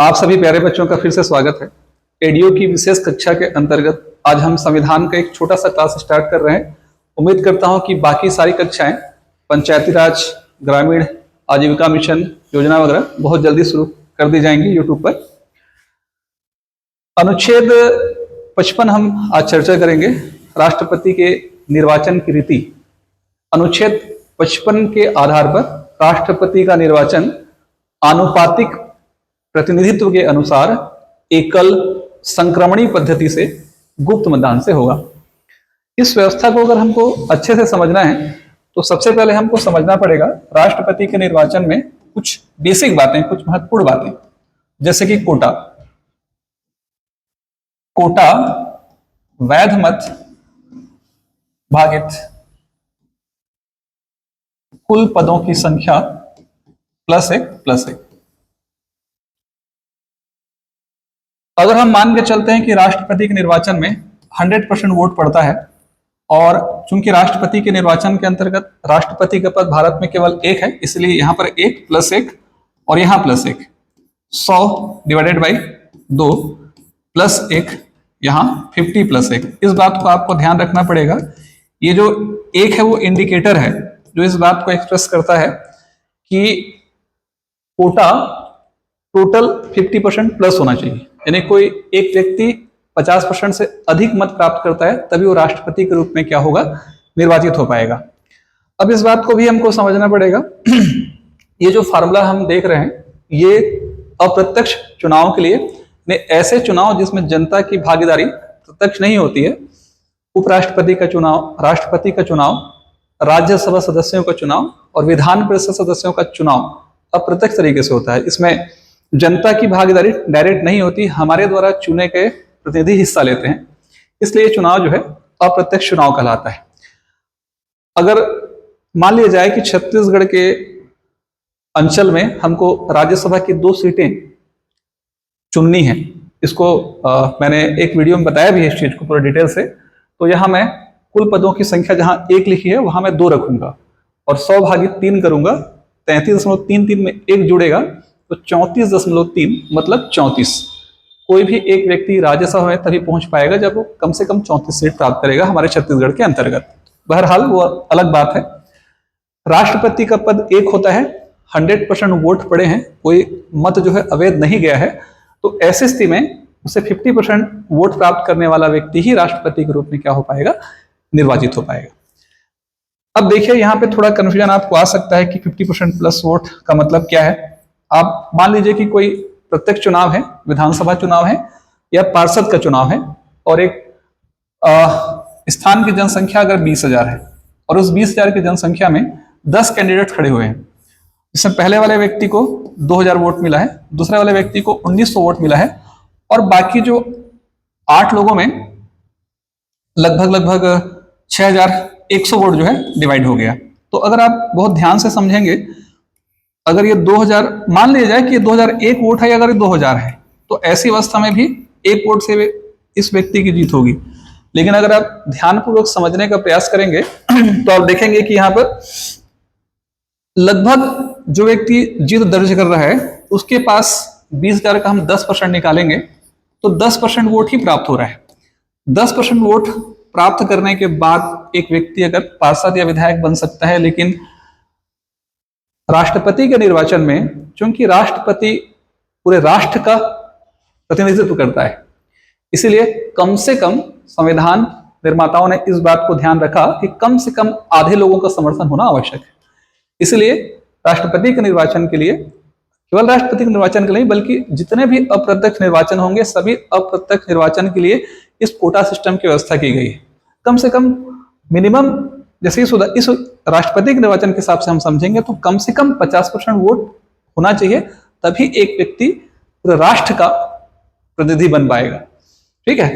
आप सभी प्यारे बच्चों का फिर से स्वागत है। एडीओ की विशेष कक्षा के अंतर्गत आज हम संविधान का एक छोटा सा क्लास स्टार्ट कर रहे हैं। उम्मीद करता हूं कि बाकी सारी कक्षाएं पंचायती राज, ग्रामीण आजीविका मिशन योजना वगैरह बहुत जल्दी शुरू कर दी जाएंगी यूट्यूब पर। अनुच्छेद 55 हम आज चर्चा करेंगे, राष्ट्रपति के निर्वाचन की रीति। अनुच्छेद 55 के आधार पर राष्ट्रपति का निर्वाचन आनुपातिक प्रतिनिधित्व के अनुसार एकल संक्रमणी पद्धति से गुप्त मतदान से होगा। इस व्यवस्था को अगर हमको अच्छे से समझना है तो सबसे पहले हमको समझना पड़ेगा राष्ट्रपति के निर्वाचन में कुछ बेसिक बातें, कुछ महत्वपूर्ण बातें, जैसे कि कोटा। कोटा वैध मत भागित कुल पदों की संख्या +1 अगर हम मान के चलते हैं कि राष्ट्रपति के निर्वाचन में 100% वोट पड़ता है, और चूंकि राष्ट्रपति के निर्वाचन के अंतर्गत राष्ट्रपति का पद भारत में केवल एक है, इसलिए यहां पर 1 + 1 और यहां +1, 100 डिवाइडेड बाई 2 +1, यहां 50 + 1। इस बात को आपको ध्यान रखना पड़ेगा। ये जो 1 है वो इंडिकेटर है जो इस बात को एक्सप्रेस करता है कि कोटा टोटल 50% प्लस होना चाहिए, यानी कोई एक व्यक्ति 50% से अधिक मत प्राप्त करता है तभी वो राष्ट्रपति के रूप में क्या होगा, निर्वाचित हो पाएगा। अब इस बात को भी हमको समझना पड़ेगा। ये जो फार्मूला हम देख रहे हैं ये अप्रत्यक्ष चुनाव के लिए, ऐसे चुनाव जिसमें जनता की भागीदारी प्रत्यक्ष नहीं होती है, उपराष्ट्रपति का चुनाव, राष्ट्रपति का चुनाव, राज्यसभा सदस्यों का चुनाव और विधान परिषद सदस्यों का चुनाव अप्रत्यक्ष तरीके से होता है। इसमें जनता की भागीदारी डायरेक्ट नहीं होती, हमारे द्वारा चुने गए प्रतिनिधि हिस्सा लेते हैं, इसलिए चुनाव जो है अप्रत्यक्ष चुनाव कहलाता है। अगर मान लिया जाए कि छत्तीसगढ़ के अंचल में हमको राज्यसभा की 2 सीटें चुननी है, इसको मैंने एक वीडियो में बताया भी है इस चीज को पूरा डिटेल से। तो यहां मैं कुल पदों की संख्या जहां 1 लिखी है वहां मैं 2 रखूंगा और 100 भागित 3 करूंगा, 33.33 में 1 जुड़ेगा तो 34.3 मतलब 34। कोई भी एक व्यक्ति राज्यसभा में तभी पहुंच पाएगा जब वो कम से कम 34 सीट प्राप्त करेगा हमारे छत्तीसगढ़ के अंतर्गत। बहरहाल वो अलग बात है। राष्ट्रपति का पद 1 होता है, 100% वोट पड़े हैं, कोई मत जो है अवैध नहीं गया है, तो ऐसी स्थिति में उसे 50% वोट प्राप्त करने वाला व्यक्ति ही राष्ट्रपति के रूप में क्या हो पाएगा, निर्वाचित हो पाएगा। अब देखिए यहाँ पे थोड़ा कंफ्यूजन आपको आ सकता है कि 50% प्लस वोट का मतलब क्या है। आप मान लीजिए कि कोई प्रत्यक्ष चुनाव है, विधानसभा चुनाव है या पार्षद का चुनाव है, और एक स्थान की जनसंख्या अगर 20,000 है और उस 20,000 की जनसंख्या में 10 कैंडिडेट खड़े हुए हैं, जिसमें पहले वाले व्यक्ति को 2,000 वोट मिला है, दूसरे वाले व्यक्ति को 1,900 वोट मिला है, और बाकी जो 8 लोगों में लगभग 6,100 वोट जो है डिवाइड हो गया। तो अगर आप बहुत ध्यान से समझेंगे, अगर ये 2,000 मान लिया जाए कि ये 2,001 वोट है, या अगर ये 2,000 है, तो ऐसी अवस्था में भी 1 वोट से इस व्यक्ति की जीत होगी। लेकिन अगर आप ध्यानपूर्वक समझने का प्रयास करेंगे तो आप देखेंगे कि यहाँ पर लगभग जो व्यक्ति जीत दर्ज कर रहा है उसके पास 20,000 का हम 10% निकालेंगे तो 10% वोट ही प्राप्त हो रहा है। 10% वोट प्राप्त करने के बाद एक व्यक्ति अगर पार्षद या विधायक बन सकता है, लेकिन राष्ट्रपति के निर्वाचन में चूंकि राष्ट्रपति पूरे राष्ट्र का प्रतिनिधित्व करता है, इसीलिए कम से कम संविधान निर्माताओं ने इस बात को ध्यान रखा कि कम से कम आधे लोगों का समर्थन होना आवश्यक है। इसलिए राष्ट्रपति के निर्वाचन के लिए, केवल राष्ट्रपति के निर्वाचन के लिए बल्कि जितने भी अप्रत्यक्ष निर्वाचन होंगे, सभी अप्रत्यक्ष निर्वाचन के लिए इस कोटा सिस्टम की व्यवस्था की गई है। कम से कम मिनिमम, जैसे इस राष्ट्रपति के निर्वाचन के हिसाब से हम समझेंगे तो कम से कम 50% वोट होना चाहिए, तभी एक व्यक्ति पूरे राष्ट्र का प्रतिनिधि बन पाएगा। ठीक है,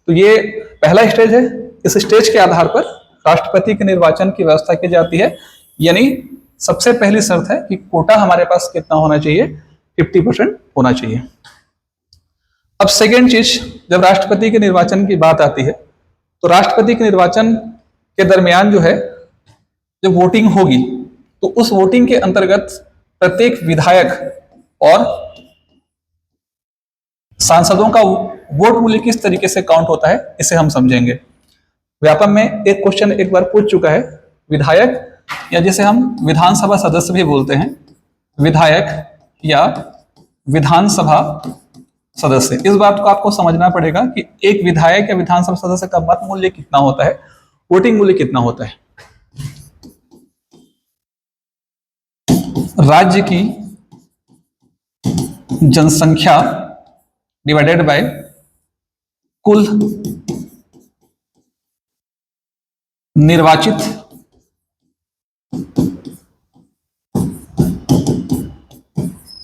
तो ये पहला स्टेज है। इस स्टेज के आधार पर राष्ट्रपति के निर्वाचन की व्यवस्था की जाती है, यानी सबसे पहली शर्त है कि कोटा हमारे पास कितना होना चाहिए, 50% होना चाहिए। अब सेकेंड चीज, जब राष्ट्रपति के निर्वाचन की बात आती है तो राष्ट्रपति के निर्वाचन के दरमियान जो है, जब वोटिंग होगी तो उस वोटिंग के अंतर्गत प्रत्येक विधायक और सांसदों का वोट मूल्य किस तरीके से काउंट होता है इसे हम समझेंगे। व्यापम में एक क्वेश्चन एक बार पूछ चुका है, विधायक या जिसे हम विधानसभा सदस्य भी बोलते हैं, विधायक या विधानसभा सदस्य, इस बात को आपको समझना पड़ेगा कि एक विधायक या विधानसभा सदस्य का मत मूल्य कितना होता है, वोटिंग मूल्य कितना होता है। राज्य की जनसंख्या डिवाइडेड बाय कुल निर्वाचित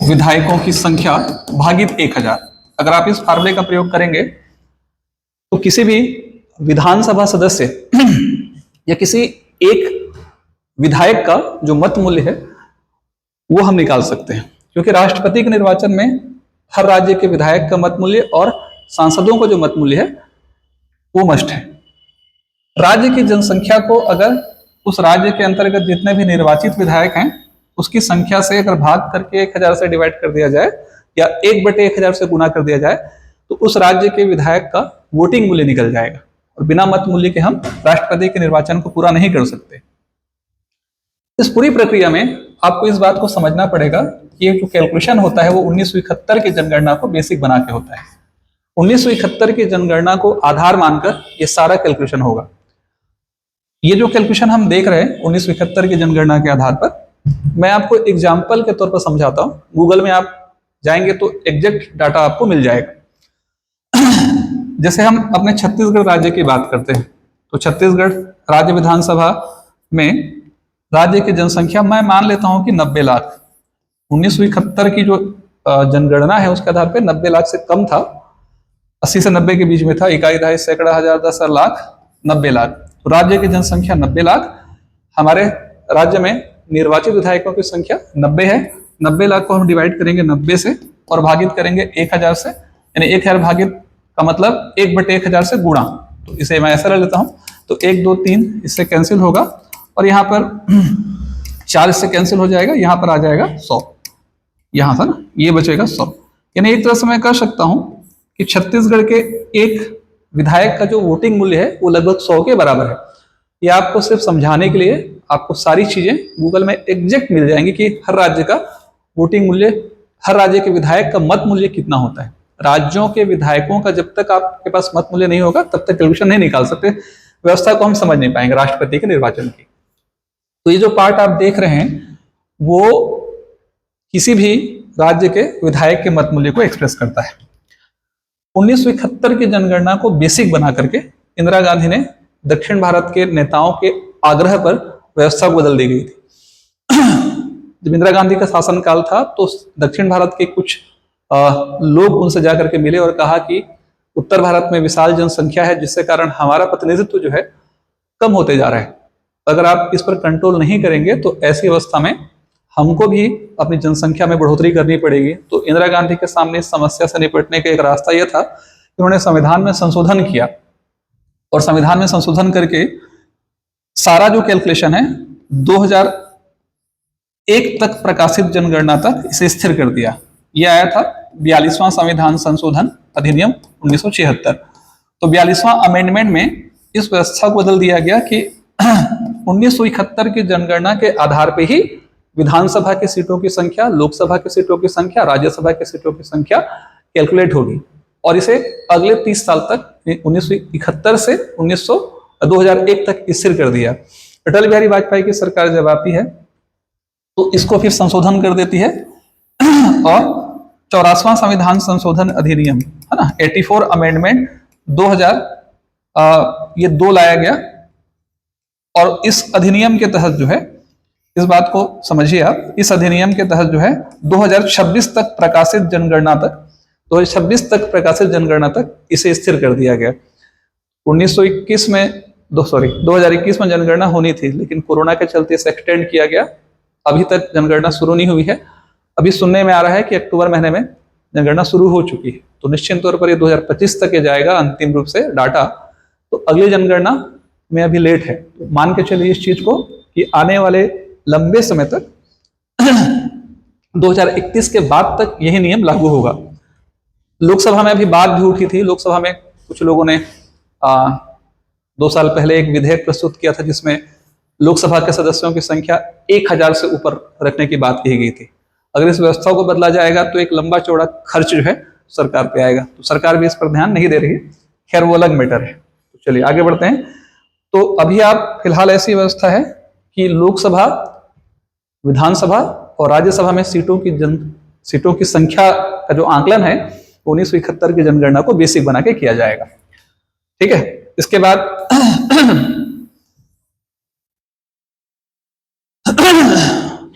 विधायकों की संख्या भागित 1000। अगर आप इस फार्मूले का प्रयोग करेंगे तो किसी भी विधानसभा सदस्य या किसी एक विधायक का जो मत मूल्य है वो हम निकाल सकते हैं, क्योंकि राष्ट्रपति के निर्वाचन में हर राज्य के विधायक का मत मूल्य और सांसदों का जो मत मूल्य है वो मस्ट है। राज्य की जनसंख्या को अगर उस राज्य के अंतर्गत जितने भी निर्वाचित विधायक हैं उसकी संख्या से अगर भाग करके 1000 से डिवाइड कर दिया जाए या 1/1000 से गुना कर दिया जाए तो उस राज्य के विधायक का वोटिंग मूल्य निकल जाएगा, और बिना मत मूल्य के हम राष्ट्रपति के निर्वाचन को पूरा नहीं कर सकते। इस पूरी प्रक्रिया में आपको इस बात को समझना पड़ेगा कि ये जो कैलकुलेशन होता है वो 1971 की जनगणना को बेसिक बना के होता है। 1971 की जनगणना को आधार मानकर ये सारा कैलकुलेशन होगा। ये जो कैलकुलेशन हम देख रहे हैं 1971 की जनगणना के आधार पर, मैं आपको एग्जाम्पल के तौर पर समझाता हूं। गूगल में आप जाएंगे तो एग्जैक्ट डाटा आपको मिल जाएगा। जैसे हम अपने छत्तीसगढ़ राज्य की बात करते हैं तो छत्तीसगढ़ राज्य विधानसभा में राज्य की जनसंख्या मैं मान लेता हूं कि 90 लाख। 1971 की जो जनगणना है उसके आधार पर 90 लाख से कम था, 80 से 90 के बीच में था, इकाई, दहाई, सैकड़ा, हजार, 10 लाख, 90 लाख। तो राज्य की जनसंख्या 90 लाख, हमारे राज्य में निर्वाचित विधायकों की संख्या 90 है। 90 लाख को हम डिवाइड करेंगे 90 से और भागित करेंगे 1000 से, यानी 1000 भागित का मतलब 1/1000 से गुणा। तो इसे मैं ऐसा ले लेता हूं, तो 1 2 3 इससे कैंसिल होगा और यहाँ पर 4 इससे कैंसिल हो जाएगा, यहाँ पर आ जाएगा 100, यहाँ से ना ये बचेगा 100। यानी एक तरह से मैं कह सकता हूं कि छत्तीसगढ़ के एक विधायक का जो वोटिंग मूल्य है वो लगभग 100 के बराबर है। ये आपको सिर्फ समझाने के लिए आपको सारी चीजें गूगल में एग्जैक्ट मिल जाएंगी कि हर राज्य का वोटिंग मूल्य, हर राज्य के विधायक का मत मूल्य कितना होता है। राज्यों के विधायकों का जब तक आपके पास मत मूल्य नहीं होगा तब तक कैलकुलेशन नहीं निकाल सकते, व्यवस्था को हम समझ नहीं पाएंगे राष्ट्रपति के निर्वाचन की। तो ये जो पार्ट आप देख रहे हैं वो किसी भी राज्य के विधायक के मत मूल्य को एक्सप्रेस करता है। 1971 की जनगणना को बेसिक बना करके इंदिरा गांधी ने दक्षिण भारत के नेताओं के आग्रह पर व्यवस्था को बदल दी गई थी। जब इंदिरा गांधी का शासनकाल था तो दक्षिण भारत के कुछ लोग उनसे जाकर के मिले और कहा कि उत्तर भारत में विशाल जनसंख्या है जिससे कारण हमारा प्रतिनिधित्व जो है कम होते जा रहा है, अगर आप इस पर कंट्रोल नहीं करेंगे तो ऐसी अवस्था में हमको भी अपनी जनसंख्या में बढ़ोतरी करनी पड़ेगी। तो इंदिरा गांधी के सामने इस समस्या से निपटने का एक रास्ता यह था कि उन्होंने संविधान में संशोधन किया और संविधान में संशोधन करके सारा जो कैलकुलेशन है 2001 तक प्रकाशित जनगणना तक इसे स्थिर कर दिया। यह आया था 42वां संविधान संशोधन अधिनियम 1976। तो 42वां अमेंडमेंट में इस व्यवस्था को बदल दिया गया कि 1971 की जनगणना के आधार पर ही विधानसभा की सीटों की संख्या, लोकसभा की सीटों की संख्या, राज्यसभा की सीटों की संख्या कैलकुलेट होगी और इसे अगले 30 साल तक 1971 से 2001 तक स्थिर कर दिया। अटल बिहारी वाजपेयी की सरकार जब आती है तो इसको फिर संशोधन कर देती है और 84वां संविधान संशोधन अधिनियम है ना, 84 अमेंडमेंट 2000 ये 2 लाया गया और इस अधिनियम के तहत जो है, इस बात को समझिए आप, इस अधिनियम के तहत जो है 2026 तक प्रकाशित जनगणना तक 2026 तक प्रकाशित जनगणना तक इसे स्थिर कर दिया गया। 2021 में 2021 में जनगणना होनी थी लेकिन कोरोना के चलते इसे एक्सटेंड किया गया। अभी तक जनगणना शुरू नहीं हुई है। अभी सुनने में आ रहा है कि अक्टूबर महीने में जनगणना शुरू हो चुकी है, तो निश्चित तौर पर ये 2025 तक ये जाएगा अंतिम रूप से डाटा। तो अगली जनगणना में अभी लेट है, तो मान के चलिए इस चीज को कि आने वाले लंबे समय तक 2031 के बाद तक यही नियम लागू होगा। लोकसभा में अभी बात भी उठी थी। लोकसभा में कुछ लोगों ने 2 साल पहले एक विधेयक प्रस्तुत किया था जिसमें लोकसभा के सदस्यों की संख्या 1000 से ऊपर रखने की बात कही गई थी। अगर इस व्यवस्था को बदला जाएगा तो एक लंबा चौड़ा खर्च जो है सरकार पे आएगा, तो सरकार भी इस पर ध्यान नहीं दे रही है। खैर वो अलग मैटर है। तो चलिए आगे बढ़ते हैं। तो अभी आप फिलहाल ऐसी व्यवस्था है कि लोकसभा, विधानसभा और राज्यसभा में सीटों की संख्या का जो आंकलन है 1971 की जनगणना को बेसिक बना के किया जाएगा। ठीक है, इसके बाद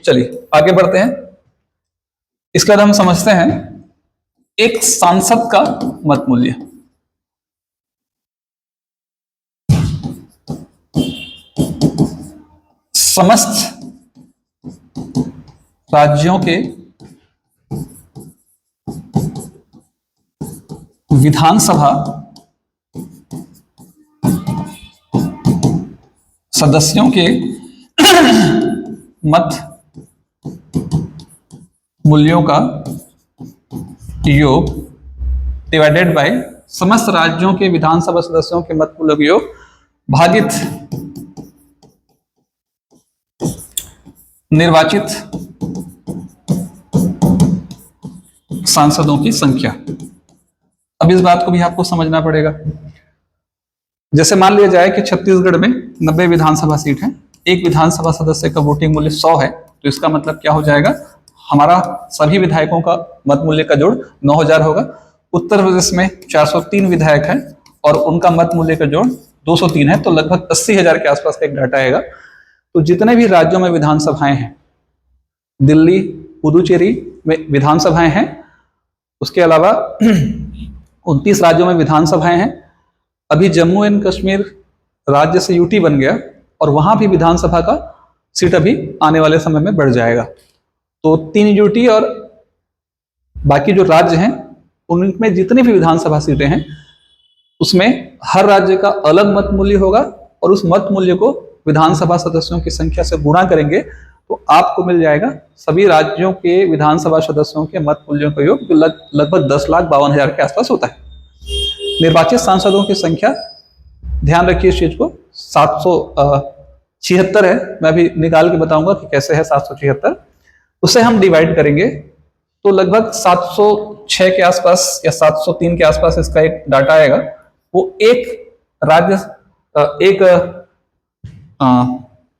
चलिए आगे बढ़ते हैं। इसके बाद हम समझते हैं एक सांसद का मत मूल्य। समस्त राज्यों के विधानसभा सदस्यों के मत मूल्यों का योग डिवाइडेड बाय समस्त राज्यों के विधानसभा सदस्यों के मत मूल्यों का योग भागित निर्वाचित सांसदों की संख्या। अब इस बात को भी आपको समझना पड़ेगा। जैसे मान लिया जाए कि छत्तीसगढ़ में 90 विधानसभा सीट है, एक विधानसभा सदस्य का वोटिंग मूल्य 100 है, तो इसका मतलब क्या हो जाएगा, हमारा सभी विधायकों का मत मूल्य का जोड़ 9000 होगा। उत्तर प्रदेश में 403 विधायक हैं और उनका मत मूल्य का जोड़ 203 है, तो लगभग 80,000 के आसपास का एक डाटा आएगा। तो जितने भी राज्यों में विधानसभाएं हैं, दिल्ली, पुदुचेरी में विधानसभाएं हैं, उसके अलावा 29 राज्यों में विधानसभाएं हैं। अभी जम्मू एंड कश्मीर राज्य से यूटी बन गया और वहां भी विधानसभा का सीट अभी आने वाले समय में बढ़ जाएगा। तो 3 यूटी और बाकी जो राज्य हैं उनमें जितनी भी विधानसभा सीटें हैं उसमें हर राज्य का अलग मत मूल्य होगा और उस मत मूल्य को विधानसभा सदस्यों की संख्या से गुणा करेंगे तो आपको मिल जाएगा सभी राज्यों के विधानसभा सदस्यों के मत मूल्यों का योग, जो लगभग 10,52,000 के आसपास होता है। निर्वाचित सांसदों की संख्या, ध्यान रखिए इस चीज को, 776 है। मैं अभी निकाल के बताऊंगा कि कैसे है 776। उसे हम डिवाइड करेंगे तो लगभग 706 के आसपास या 703 के आसपास इसका एक डाटा आएगा। वो एक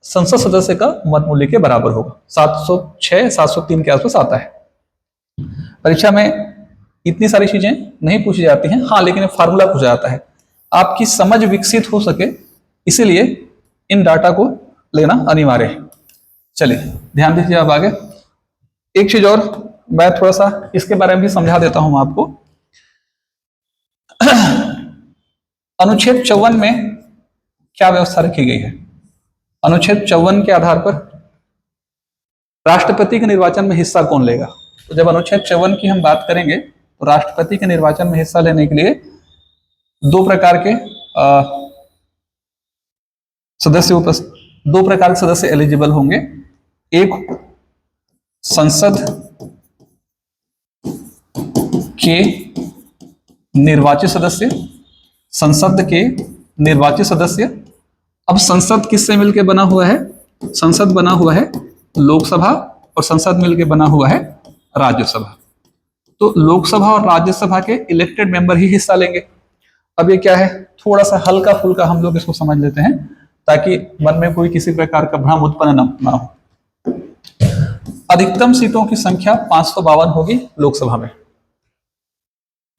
संसद सदस्य का मत मूल्य के बराबर होगा। 706 703 के आसपास आता है। परीक्षा में इतनी सारी चीजें नहीं पूछी जाती हैं, हाँ, लेकिन फार्मूला पूछा जाता है। आपकी समझ विकसित हो सके इसीलिए इन डाटा को लेना अनिवार्य है। चलिए ध्यान दीजिए। अब आगे एक चीज और मैं थोड़ा सा इसके बारे में भी समझा देता हूं आपको। अनुच्छेद 54 में क्या व्यवस्था रखी गई है? अनुच्छेद 54 के आधार पर राष्ट्रपति के निर्वाचन में हिस्सा कौन लेगा? तो जब अनुच्छेद 54 की हम बात करेंगे तो राष्ट्रपति के निर्वाचन में हिस्सा लेने के लिए 2 प्रकार के सदस्य एलिजिबल होंगे। एक संसद के निर्वाचित सदस्य, संसद के निर्वाचित सदस्य। अब संसद किससे मिलकर बना हुआ है? संसद बना हुआ है लोकसभा और संसद मिलकर बना हुआ है राज्यसभा। तो लोकसभा और राज्यसभा के इलेक्टेड मेंबर ही हिस्सा लेंगे। अब ये क्या है, थोड़ा सा हल्का फुल्का हम लोग इसको समझ लेते हैं ताकि मन में कोई किसी प्रकार का भ्रम उत्पन्न ना हो। अधिकतम सीटों की संख्या 552 होगी लोकसभा में,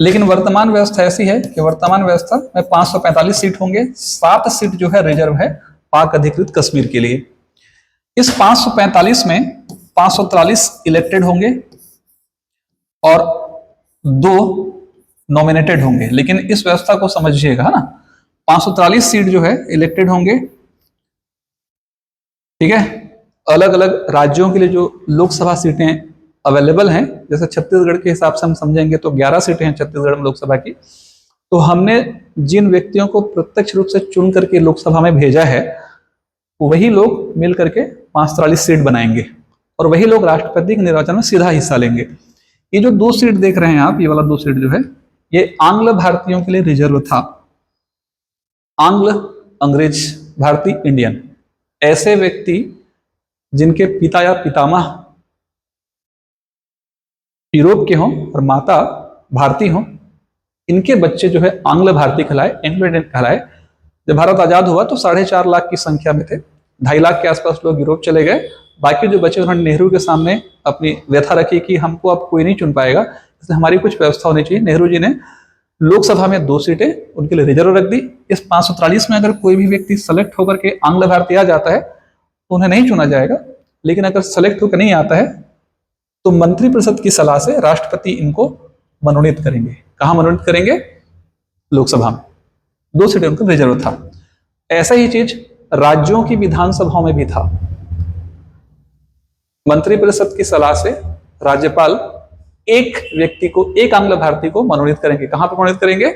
लेकिन वर्तमान व्यवस्था ऐसी है कि वर्तमान व्यवस्था में 545 सीट होंगे। 7 सीट जो है रिजर्व है पाक अधिकृत कश्मीर के लिए। इस 545 में 543 इलेक्टेड होंगे और 2 नॉमिनेटेड होंगे। लेकिन इस व्यवस्था को समझिएगा, है ना, 543 सीट जो है इलेक्टेड होंगे, ठीक है। अलग अलग राज्यों के लिए जो लोकसभा सीटें अवेलेबल हैं, जैसे छत्तीसगढ़ के हिसाब से हम समझेंगे तो 11 सीटें हैं छत्तीसगढ़ में लोकसभा की। तो हमने जिन व्यक्तियों को प्रत्यक्ष रूप से चुन करके लोकसभा में भेजा है वही लोग मिल करके 543 सीट बनाएंगे और वही लोग राष्ट्रपति के निर्वाचन में सीधा हिस्सा लेंगे। ये जो 2 सीट देख रहे हैं आप, ये वाला 2 सीट जो है, ये आंग्ल भारतीयों के लिए रिजर्व था। आंग्ल, अंग्रेज, भारतीय, इंडियन, ऐसे व्यक्ति जिनके पिता या पितामह यूरोप के हों और माता भारतीय हों, इनके बच्चे जो है आंग्ल भारतीय कहलाए, एंग्लो इंडियन कहलाए। जब भारत आजाद हुआ तो 4.5 लाख की संख्या में थे, 2.5 लाख के आसपास लोग यूरोप चले गए। बाकी जो बचे उन्होंने नेहरू के सामने अपनी व्यथा रखी कि हमको अब कोई नहीं चुन पाएगा, इसलिए हमारी कुछ व्यवस्था होनी चाहिए। नेहरू जी ने लोकसभा में 2 सीटें उनके लिए रिजर्व रख दी। इस 543 में अगर कोई भी व्यक्ति सेलेक्ट होकर के आंग्ल भारतीय आ जाता है तो उन्हें नहीं चुना जाएगा, लेकिन अगर सेलेक्ट होकर नहीं आता है तो मंत्रिपरिषद की सलाह से राष्ट्रपति इनको मनोनीत करेंगे। कहां मनोनीत करेंगे? लोकसभा में। 2 सीटें उनको रिजर्व था। ऐसा ही चीज राज्यों की विधानसभाओं में भी था। मंत्रिपरिषद की सलाह से राज्यपाल एक व्यक्ति को, एक आंग्ल भारतीय को मनोनीत करेंगे। कहां पर मनोनीत करेंगे?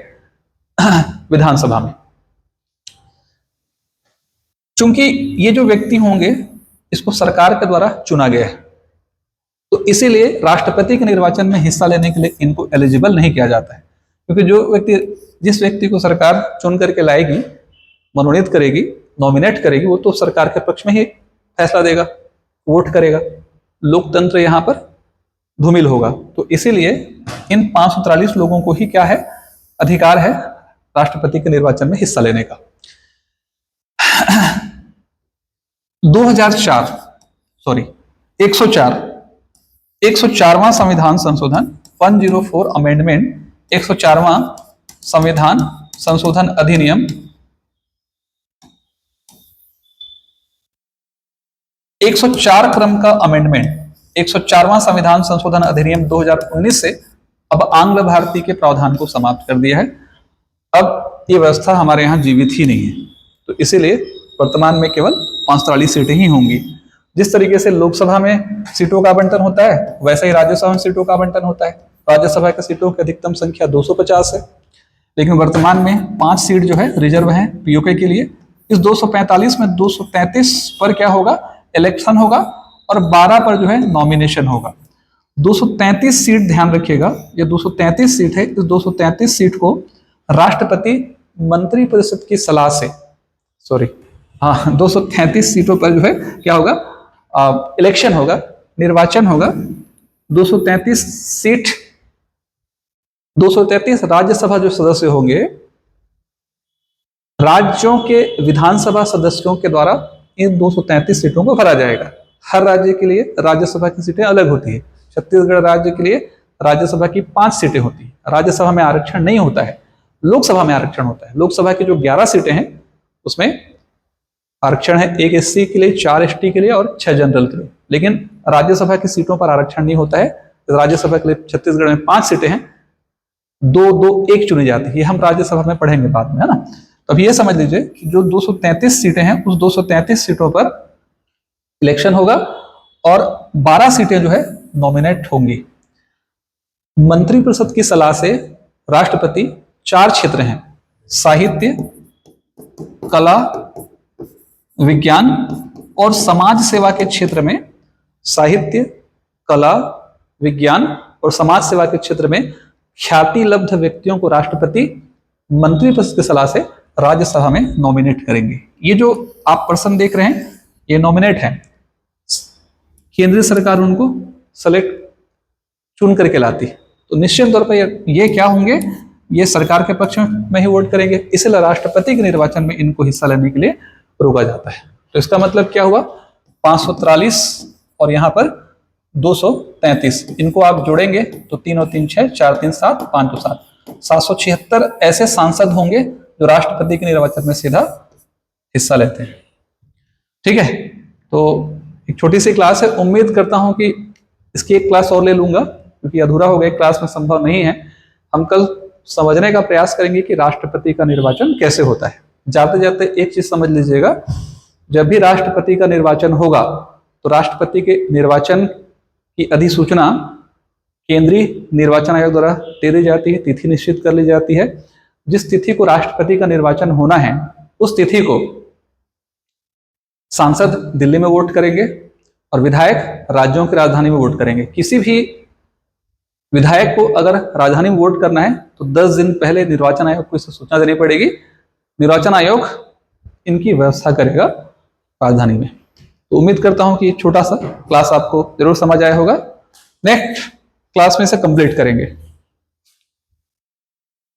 विधानसभा में। चूंकि ये जो व्यक्ति होंगे इसको सरकार के द्वारा चुना गया है, तो इसीलिए राष्ट्रपति के निर्वाचन में हिस्सा लेने के लिए इनको एलिजिबल नहीं किया जाता है। क्योंकि जो व्यक्ति, जिस व्यक्ति को सरकार चुन करके लाएगी, मनोनीत करेगी, नॉमिनेट करेगी, वो तो सरकार के पक्ष में ही फैसला देगा, वोट करेगा। लोकतंत्र यहाँ पर धूमिल होगा। तो इसीलिए इन 543 लोगों को ही क्या है? अधिकार है राष्ट्रपति के निर्वाचन में हिस्सा लेने का। 104वां संविधान संशोधन 104 अमेंडमेंट, 104वां संविधान संशोधन अधिनियम 104 क्रम का अमेंडमेंट, 104वां संविधान संशोधन अधिनियम 2019 से अब आंग्ल भारतीय के प्रावधान को समाप्त कर दिया है। अब ये व्यवस्था हमारे यहाँ जीवित ही नहीं है, तो इसीलिए वर्तमान में केवल 45 सीटें ही होंगी। जिस तरीके से लोकसभा में सीटों का आवंटन होता है, वैसे ही राज्यसभा में सीटों का आवंटन होता है। राज्यसभा की सीटों की अधिकतम संख्या 250 है, लेकिन वर्तमान में 5 सीट जो है रिजर्व है पीओके के लिए। इस 245 में 233 पर क्या होगा? इलेक्शन होगा, और 12 पर जो है नॉमिनेशन होगा। 233 सीट, ध्यान रखिएगा, ये 233 सीट है। इस 233 सीट को राष्ट्रपति मंत्रिपरिषद की सलाह से, 233 सीटों पर जो है क्या होगा? इलेक्शन होगा, निर्वाचन होगा। 233 सीट, 233 राज्यसभा जो सदस्य होंगे, राज्यों के विधानसभा सदस्यों के द्वारा इन 233 सीटों को भरा जाएगा। हर राज्य के लिए राज्यसभा की सीटें अलग होती है। छत्तीसगढ़ राज्य के लिए राज्यसभा की 5 सीटें होती है। राज्यसभा में आरक्षण नहीं होता है, लोकसभा में आरक्षण होता है। लोकसभा की जो 11 सीटें हैं उसमें आरक्षण है, 1 एससी के लिए, 4 एसटी के लिए और 6 जनरल के लिए। लेकिन राज्यसभा की सीटों पर आरक्षण नहीं होता है। राज्यसभा के लिए छत्तीसगढ़ में 5 सीटें हैं, 2-2-1 चुनी जाती है। ये हम राज्यसभा में पढ़ेंगे बाद में, है ना। तो अब ये समझ लीजिए कि जो 233 सीटें हैं, उस 233 सीटों पर इलेक्शन होगा और 12 सीटें जो है नॉमिनेट होंगी। मंत्रिपरिषद की सलाह से राष्ट्रपति 4 क्षेत्र हैं, साहित्य, कला, विज्ञान और समाज सेवा के क्षेत्र में, साहित्य, कला, विज्ञान और समाज सेवा के क्षेत्र में ख्याति लब्ध व्यक्तियों को राष्ट्रपति मंत्रिपरिषद की सलाह से राज्यसभा में नॉमिनेट करेंगे। ये जो आप पर्सन देख रहे हैं, ये नॉमिनेट हैं। केंद्रीय सरकार उनको सेलेक्ट, चुन करके लाती है। तो निश्चित तौर पर ये क्या होंगे? ये सरकार के पक्ष में ही वोट करेंगे। इसलिए राष्ट्रपति के निर्वाचन में इनको हिस्सा लेने के लिए रोका जाता है। तो इसका मतलब क्या हुआ? 543 और यहाँ पर 233, इनको आप जोड़ेंगे तो 3 और 3 6, 4 3 7, 5 2 7, 776 ऐसे सांसद होंगे जो राष्ट्रपति के निर्वाचन में सीधा हिस्सा लेते हैं। ठीक है, तो एक छोटी सी क्लास है। उम्मीद करता हूं कि इसकी एक क्लास और ले लूंगा, क्योंकि अधूरा हो गया, क्लास में संभव नहीं है। हम कल समझने का प्रयास करेंगे कि राष्ट्रपति का निर्वाचन कैसे होता है। जाते जाते एक चीज समझ लीजिएगा, जब भी राष्ट्रपति का निर्वाचन होगा तो राष्ट्रपति के निर्वाचन की अधिसूचना केंद्रीय निर्वाचन आयोग द्वारा दे दी जाती है, तिथि निश्चित कर ली जाती है। जिस तिथि को राष्ट्रपति का निर्वाचन होना है, उस तिथि को सांसद दिल्ली में वोट करेंगे और विधायक राज्यों की राजधानी में वोट करेंगे। किसी भी विधायक को अगर राजधानी में वोट करना है तो 10 दिन पहले निर्वाचन आयोग को इसे सूचना देनी पड़ेगी। निर्वाचन आयोग इनकी व्यवस्था करेगा राजधानी में। तो उम्मीद करता हूं कि ये छोटा सा क्लास आपको जरूर समझ आया होगा। नेक्स्ट क्लास में इसे कंप्लीट करेंगे।